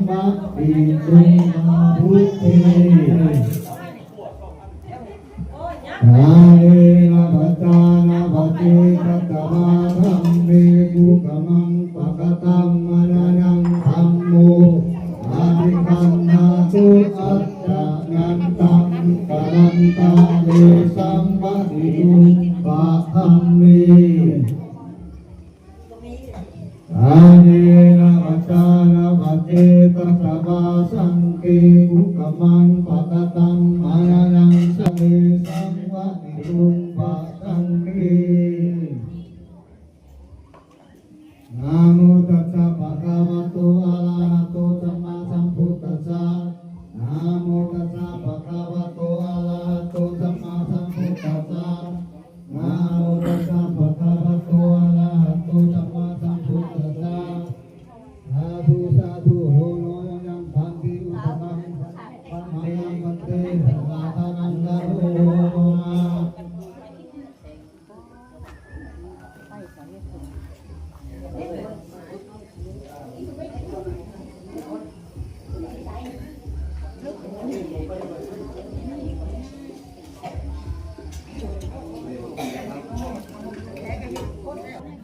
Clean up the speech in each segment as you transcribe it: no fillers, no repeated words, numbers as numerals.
วะติตุมาพุทเทอาเอนะปัจจานะปัจเจกัตตมาธัมเมกุกมังปะกตังมรณังธัมโมอาภิคันนาตุอัจจยันตังกะลันตาเวสัมปะติตุปะธัมเมอาเนนะปัจจานะปัจเจตัสสะวาสังเกกุกมังปะกตังมรณังสเมสังวะติตุปะธัมเมนะโมตัสสะภะคะวะโตอะระหะโตสัมมาสัมพุทธัสสะนะโมตัสสะภะคะวะโตอะระหะโตสัมมาสัมพุทธัสสะนะโมตัสสะภะคะวะโตอะระหะโตสัมมาสัมพุทธัสสะสาธุสาธุโหโนยังพันติอุตมังปัญญังมันเตสาธานังกะโรมา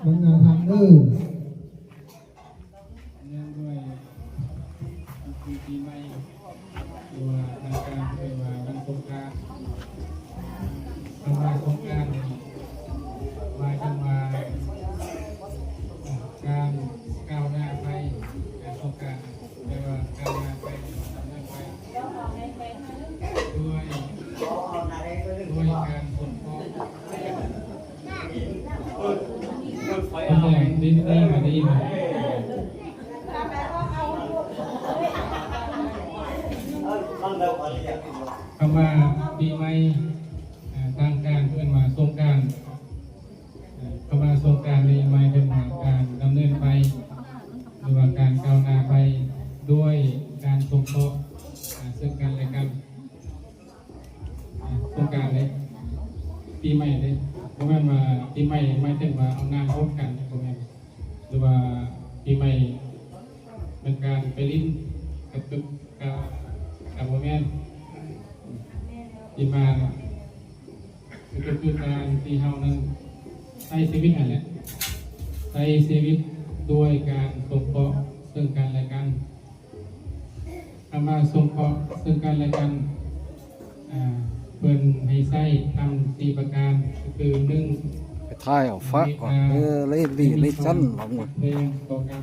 มันจะทำดื้อเนื่องด้วยปีใหม่ตัวทางการเรียกว่าวันสงกรานต์คำว่าสงกรานต์มาจังว่าการก้าวหน้าไปการสงกรานต์เรียกว่าก้าวหน้าไปดำเนินไปด้วยการขนของดิ้นได้มาดีไหมคำว่าปีใหม่ทางการเพื่อนมาสงกรานต์คำว่าสงกรานต์ในหมายถึงการดำเนินไปหรือว่าการก้าวหน้าไปด้วยการสงเคราะห์ซึ่งกันและกันสงกรานต์เลยปีใหม่เลยเพราะว่ามาปีใหม่ไม่ถึงว่าเอาน้ำพบกันใช่ไหมหรือว่าปีใหม่เป็นการไปลิ้นกับตึกกับโมเมนต์ที่มาก็คือการที่เฮานั้นใช้ชีวิตนั่นแหละใช้ชีวิตด้วยการสงเคราะห์ซึ่งกันและกันคำว่าสงเคราะห์ซึ่งกันและกันเพิ่นให้ใช้ทำ4ประการก็คือ1ไปถ่ายเอาฟ้าก่อนเลยดีเลยสั้นลงหมดเพลงต่อกัน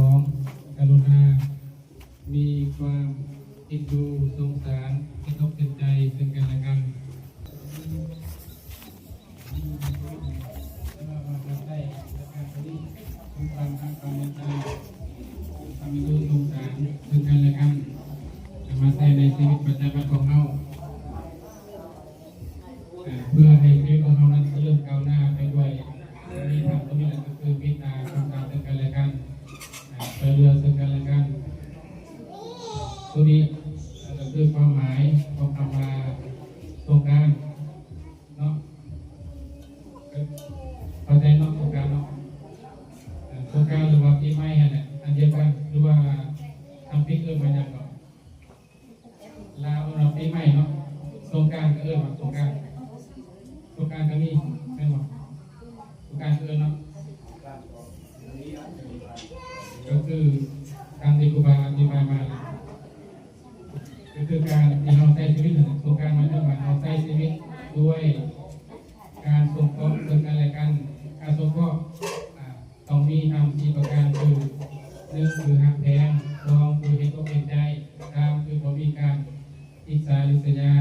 2กรุณามีความเอ็นดูสงสารเห็นอกเห็นใจซึ่งกันและกันได้การผลิตมีความรักความเมตตาความเอ็นดูสงสารซึ่งกันและกันมาใช้ในชีวิตประจำวันของเราเพื่อให้ชีวิตของเรานั้นเลื่อนก้าวหน้าไปด้วยมีธรรมตรงนี้ก็คือเมตตาความรักซึ่งกันและกันช่วยเหลือซึ่งกันและกันตัวนี้ก็คือความหมายของคำว่าสงกรานต์เนาะเข้าใจเนาะสงกรานต์เนาะสงกรานต์หรือว่าปีใหม่เนี่ยอันเดียวกันหรือว่าทำพิธีมาอย่างก่อนลาวเราปีใหม่เนาะสงกรานต์ก็ว่าสงกรานต์สงกรานต์ก็มีแม่นบ่สงกรานต์เนาะก็คือการที่ครูบาอธิบายมาก็คือการที่เราใช้ชีวิตสงกรานต์หมายถึงว่าเราใช้ชีวิตด้วยการสงเคราะห์ซึ่งกันและกันการสงเคราะห์ต้องมีทำ4ประการคือ1คือหักแพง2คือเห็นอกเห็นใจ3คือบ่มีการอิจฉาริษยา